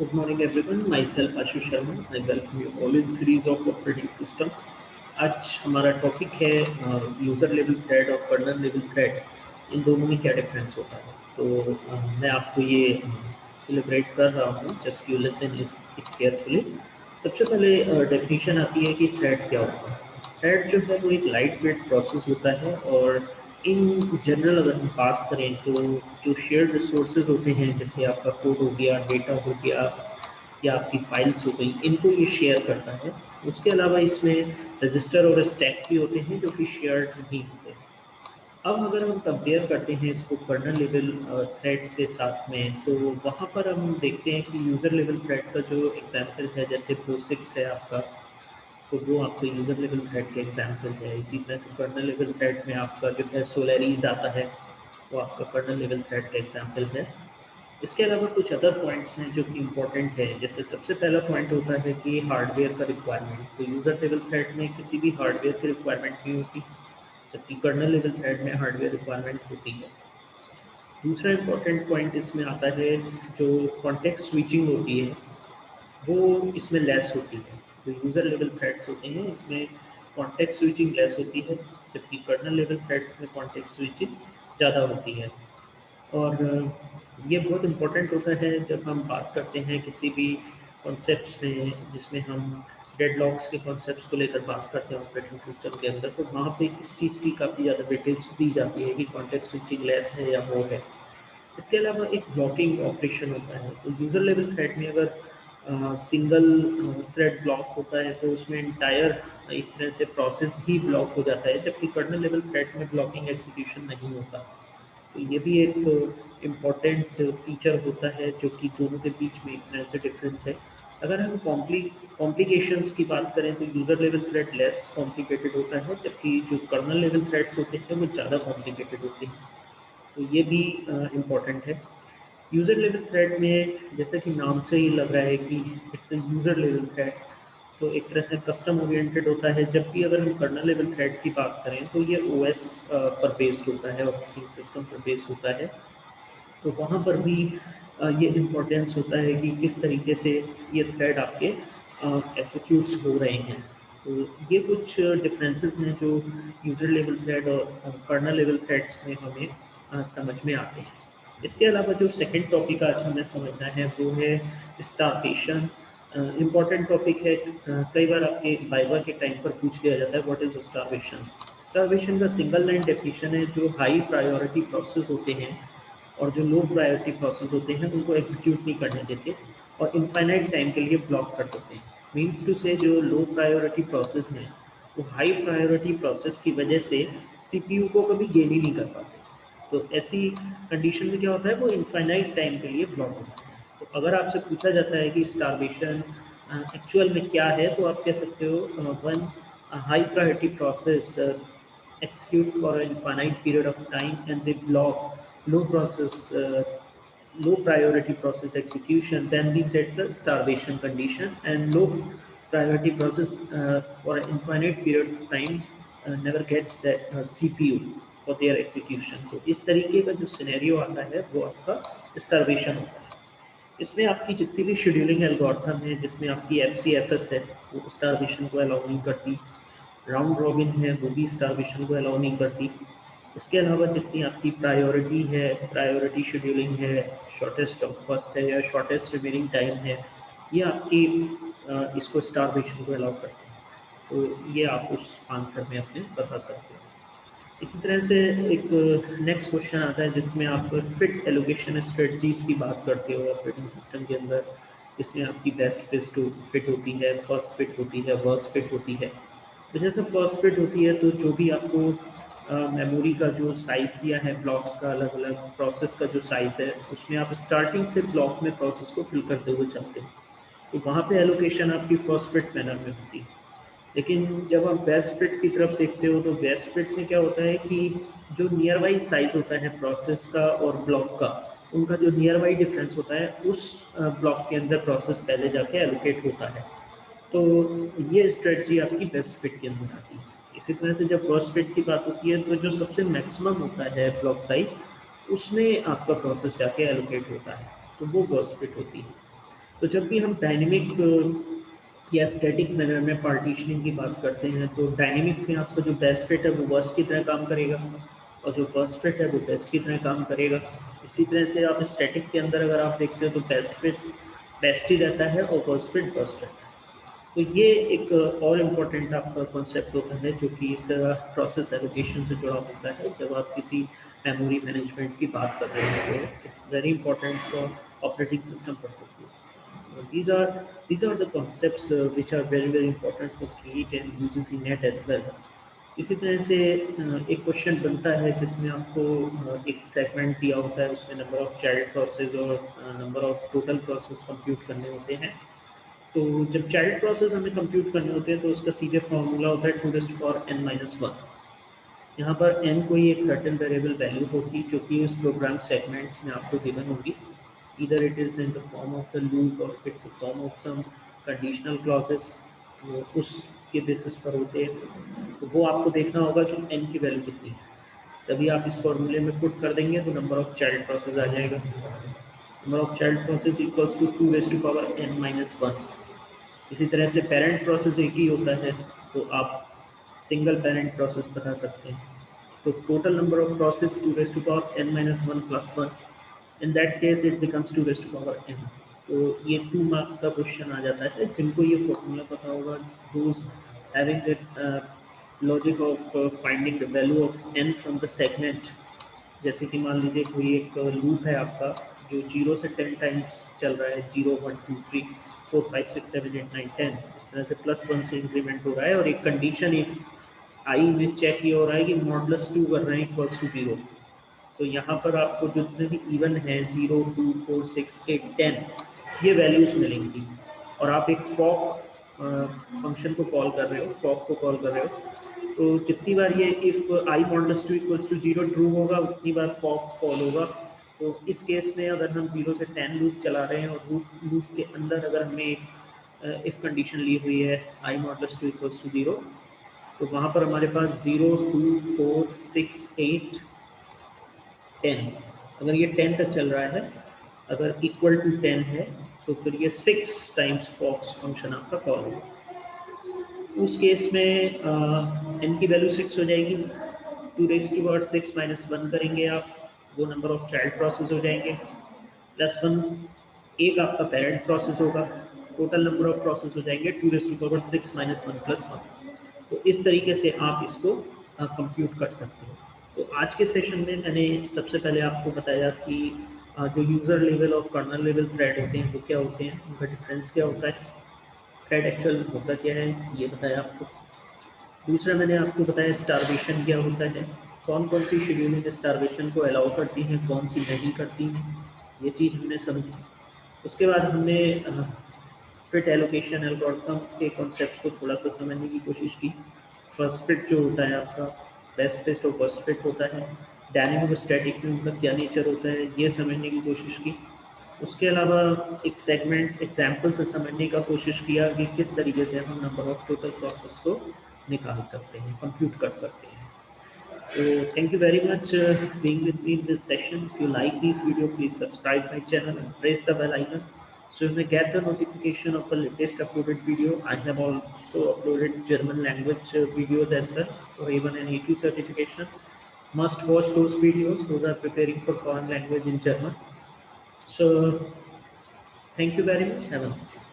Good morning everyone. Myself Ashu Sharma. I welcome you all in series of operating system. आज हमारा topic है user level thread और kernel level thread, इन दोनों में क्या difference होता है। तो मैं आपको ये सिलेब्रेट कर रहा हूँ, just you listen it carefully. सबसे पहले डेफिनेशन आती है कि थ्रेड क्या होता है। थ्रेड जो है वो एक लाइट वेट प्रोसेस होता है, और इन जनरल अगर हम बात करें तो जो शेयर्ड रिसोर्सेज होते हैं, जैसे आपका कोड हो गया, डेटा हो गया, या आपकी फाइल्स हो गई, इनको ये शेयर करता है। उसके अलावा इसमें रजिस्टर और स्टैक भी होते हैं जो कि शेयर्ड नहीं होते। अब अगर हम कंपेयर करते हैं इसको कर्नल लेवल थ्रेड्स के साथ में, तो वहाँ पर हम देखते हैं कि यूज़र लेवल थ्रेड का जो एग्जांपल है, जैसे POSIX है आपका, तो वो आपको यूज़र लेवल थ्रेड के एग्जांपल है। इसी तरह से कर्नल लेवल थ्रेड में आपका जो है सोलैरिस आता है, वो आपका कर्नल लेवल थ्रेड का एग्जांपल है। इसके अलावा कुछ अदर पॉइंट्स हैं जो कि इम्पोर्टेंट है। जैसे सबसे पहला पॉइंट होता है कि हार्डवेयर का रिक्वायरमेंट। तो यूज़र लेवल थ्रेड में किसी भी हार्डवेयर की रिक्वायरमेंट नहीं होती, जबकि कर्नल लेवल थ्रेड में हार्डवेयर रिक्वायरमेंट होती है। दूसरा इम्पोर्टेंट पॉइंट इसमें आता है, जो कॉन्टेक्स्ट स्विचिंग होती है वो इसमें लेस होती है। जो यूज़र लेवल थ्रेड्स होते हैं इसमें कॉन्टेक्स्ट स्विचिंग लेस होती है, जबकि कर्नल लेवल थ्रेड्स में कॉन्टेक्स्ट स्विचिंग ज़्यादा होती है। और ये बहुत इम्पोर्टेंट होता है जब हम बात करते हैं किसी भी कॉन्सेप्ट्स में, जिसमें हम डेडलॉक्स के कॉन्सेप्ट्स को लेकर बात करते हैं ऑपरेटिंग सिस्टम के अंदर। तो वहाँ पे इस चीज़ की काफ़ी ज़्यादा वेटेज दी जाती है कि कॉन्टेक्स्ट स्विचिंग लेस है या मोर है। इसके अलावा एक ब्लॉकिंग ऑपरेशन होता है। तो यूज़र लेवल थ्रेड में अगर सिंगल थ्रेड ब्लॉक होता है तो उसमें इंटायर एक तरह से प्रोसेस ही ब्लॉक हो जाता है, जबकि कर्नल लेवल थ्रेड में ब्लॉकिंग एग्जीक्यूशन नहीं होता। तो ये भी एक इम्पॉर्टेंट फीचर होता है जो कि दोनों के बीच में एक तरह से डिफरेंस है। अगर हम कॉम्प्लिकेशंस की बात करें तो user level thread less complicated होता है, जबकि जो कर्नल लेवल थ्रेड्स होते हैं वो ज़्यादा कॉम्प्लिकेटेड होते हैं। तो ये भी इम्पॉर्टेंट है। यूज़र लेवल थ्रेड में जैसे कि नाम से ही लग रहा है कि it's a user level thread, तो एक तरह से कस्टम ओरिएंटेड होता है। जबकि अगर हम कर्नल लेवल थ्रेड की बात करें तो ये ओएस पर बेस्ड होता है, ऑपरेटिंग सिस्टम पर बेस्ड होता है। तो वहाँ पर भी ये इम्पोर्टेंस होता है कि किस तरीके से ये थ्रेड आपके एग्जीक्यूट्स हो रहे हैं। तो ये कुछ डिफरेंसेस हैं जो यूज़र लेवल थ्रेड और कर्नल लेवल थ्रेड्स में हमें समझ में आते हैं। इसके अलावा जो सेकंड टॉपिक आज हमें समझना है वो है स्टारवेशन। इम्पॉर्टेंट टॉपिक है। कई बार आपके वाइवा के टाइम पर पूछ लिया जाता है व्हाट इज स्टारवेशन। स्टारवेशन का सिंगल लाइन डेफिनेशन है, जो हाई प्रायोरिटी प्रोसेस होते हैं और जो लो प्रायोरिटी प्रोसेस होते हैं उनको एग्जीक्यूट नहीं करने देते और इनफाइनाइट टाइम के लिए ब्लॉक कर देते हैं। मीन्स टू से जो लो प्रायोरिटी प्रोसेस हैं वो हाई प्रायोरिटी प्रोसेस की वजह से सीपीयू को कभी गेन ही नहीं कर पाते। तो ऐसी कंडीशन में क्या होता है, वो इनफाइनाइट टाइम के लिए ब्लॉक हो जाता है। तो अगर आपसे पूछा जाता है कि स्टारवेशन एक्चुअल में क्या है, तो आप कह सकते हो one high priority process execute for an infinite period of time and they block low process low priority process execution, then we set the starvation condition. And low priority process for an infinite period of time never gets that CPU for their execution. तो इस तरीके का जो scenario आता है वो आपका starvation होता है। इसमें आपकी जितनी भी शेड्यूलिंग एल्गोरिथम है, जिसमें आपकी एफसीएफएस है, वो स्टारवेशन को अलाउ नहीं करती। राउंड रॉबिन है वो भी स्टारवेशन को अलाउ नहीं करती। इसके अलावा जितनी आपकी प्रायोरिटी है, प्रायोरिटी शेड्यूलिंग है, शॉर्टेस्ट ऑफ फर्स्ट है या शॉर्टेस्ट रिमेनिंग टाइम है, ये आपकी इसको स्टारवेशन को अलाउ करते हैं। तो ये आप उस आंसर में अपने बता सकते हो। इसी तरह से एक नेक्स्ट क्वेश्चन आता है जिसमें आप फिट एलोकेशन स्ट्रेटजीज की बात करते हो ऑपरेटिंग सिस्टम के अंदर, जिसमें आपकी बेस्ट फिट होती है, फर्स्ट फिट होती है, वर्स्ट फिट होती है। तो जैसे फर्स्ट फिट होती है तो जो भी आपको मेमोरी का जो साइज़ दिया है, ब्लॉक्स का अलग अलग, प्रोसेस का जो साइज़ है, उसमें आप स्टार्टिंग से ब्लॉक में प्रोसेस को फिल करते हुए चलते हो। तो वहाँ पे एलोकेशन आपकी फर्स्ट फिट मैनर में होती है। लेकिन जब आप वेस्ट फिट की तरफ देखते हो तो वेस्ट फिट में क्या होता है कि जो नियर बाई साइज होता है प्रोसेस का और ब्लॉक का, उनका जो नियर बाई डिफरेंस होता है उस ब्लॉक के अंदर प्रोसेस पहले जाके एलोकेट होता है। तो ये स्ट्रेटजी आपकी बेस्ट फिट के अंदर आती है। इसी तरह से जब वर्स्ट फिट की बात होती है तो जो सबसे मैक्सिमम होता है ब्लॉक साइज, उसमें आपका प्रोसेस जाके एलोकेट होता है, तो वो वर्स्ट फिट होती है। तो जब भी हम डायनेमिक या स्टैटिक मैनर में पार्टीशनिंग की बात करते हैं, तो डायनेमिक में आपका जो बेस्ट फिट है वो वर्स्ट की तरह काम करेगा और जो फर्स्ट फिट है वो बेस्ट की तरह काम करेगा। इसी तरह से आप स्टैटिक के अंदर अगर आप देखते हो तो बेस्ट फिट बेस्ट ही रहता है और वर्स्ट फिट वर्स्ट रहता है। तो ये एक और इम्पोर्टेंट आपका कॉन्सेप्ट होता है जो कि इस प्रोसेस एलोकेशन से जुड़ा होता है। जब आप किसी मेमोरी मैनेजमेंट की बात कर रहे हैं तो it's very important for operating system point of view. These are the concepts which are very important for Create and UGC-NET as well. इसी तरह से एक क्वेश्चन बनता है जिसमें आपको एक सेगमेंट दिया होता है, उसमें नंबर ऑफ चाइल्ड प्रोसेस और number of total process compute करने होते हैं। तो जब चाइल्ड प्रोसेस हमें कंप्यूट करने होते हैं तो उसका सीधे फॉर्मूला होता है 2⁻n-1। यहाँ पर n कोई एक सर्टेन वेरिएबल वैल्यू होगी जो कि उस प्रोग्राम सेगमेंट्स में आपको गिवन होगी। Either it is in the form of the loop or it's a form of some conditional clauses, वो उसके बेसिस पर होते हैं। तो वो आपको देखना होगा कि n की वैल्यू कितनी है, तभी आप इस फॉर्मूले में पुट कर देंगे तो नंबर ऑफ चाइल्ड प्रोसेस आ जाएगा। Number of child process equals to 2⁻n-1। इसी तरह से पेरेंट प्रोसेस एक ही होता है तो आप सिंगल पेरेंट प्रोसेस बता सकते हैं। तो total number of process 2⁻n-1 + 1, in that case it becomes 2⁻n। तो ये 2 मार्क्स का क्वेश्चन आ जाता है। जिनको ये फॉर्मूला पता होगा, those having the logic of finding the value of n from the segment. जैसे कि मान लीजिए कोई एक लूप है आपका जो 0 से 10 टाइम्स चल रहा है, 0 1 2 3 4 5 6 7 8 9 10, इस तरह से +1 से इंक्रीमेंट हो रहा है और एक कंडीशन इफ आई में चेक किया हो रहा है कि मॉडुलस 2 कर रहे हैं इक्वल्स टू 0। तो यहाँ पर आपको जितने भी इवन है 0 2 4 6 8 10 ये वैल्यूज मिलेंगी और आप एक फॉक फंक्शन को कॉल कर रहे हो, फॉक को कॉल कर रहे हो। तो जितनी बार ये if I modulus 2 equals to 0 true होगा उतनी बार फॉक कॉल होगा। तो इस केस में अगर हम 0 से 10 लूप चला रहे हैं और लूप के अंदर अगर हमें इफ कंडीशन ली हुई है आई मॉडुलस 2 इक्वल्स टू 0, तो वहाँ पर हमारे पास 0 2 4 6 8 10, अगर ये 10 तक चल रहा है, अगर इक्वल टू 10 है तो फिर ये 6 टाइम्स फॉक्स फंक्शन आपका कॉल होगा। उस केस में n की वैल्यू 6 हो जाएगी। 2⁻6 - 1 करेंगे आप, वो नंबर ऑफ चाइल्ड प्रोसेस हो जाएंगे, +1 एक आपका पेरेंट प्रोसेस होगा, टोटल नंबर ऑफ प्रोसेस हो जाएंगे 2⁻6 - 1 + 1। तो इस तरीके से आप इसको कंप्यूट कर सकते हो। तो आज के सेशन में मैंने सबसे पहले आपको बताया कि जो यूज़र लेवल और कर्नल लेवल थ्रेड होते हैं वो क्या होते हैं, उनका डिफरेंस क्या होता है, थ्रेड एक्चुअल होता क्या है ये बताया आपको। दूसरा मैंने आपको बताया स्टारवेशन क्या होता है, कौन कौन सी शेड्यूलिंग स्टारवेशन को अलाउ करती हैं, कौन सी नहीं करती हैं, ये चीज़ हमने समझी। उसके बाद हमने फिट एलोकेशन एल्गोरिथम के कॉन्सेप्ट को थोड़ा सा समझने की कोशिश की। फर्स्ट फिट जो होता है आपका, बेस्ट फिट और वर्स्ट फिट होता है, डायनेमिक और स्टैटिक में उनका क्या नेचर होता है ये समझने की कोशिश की। उसके अलावा एक सेगमेंट एग्जाम्पल से समझने का कोशिश किया कि किस तरीके से हम नंबर ऑफ टोटल प्रोसेस को निकाल सकते हैं, कंप्यूट कर सकते हैं। So thank you very much being with me in this session. If you like this video, please subscribe my channel and press the bell icon so you may get the notification of the latest uploaded video. I have also uploaded German language videos as well for A1 and A2 certification. Must watch those videos. Those are preparing for foreign language in German. So thank you very much. Have a nice day.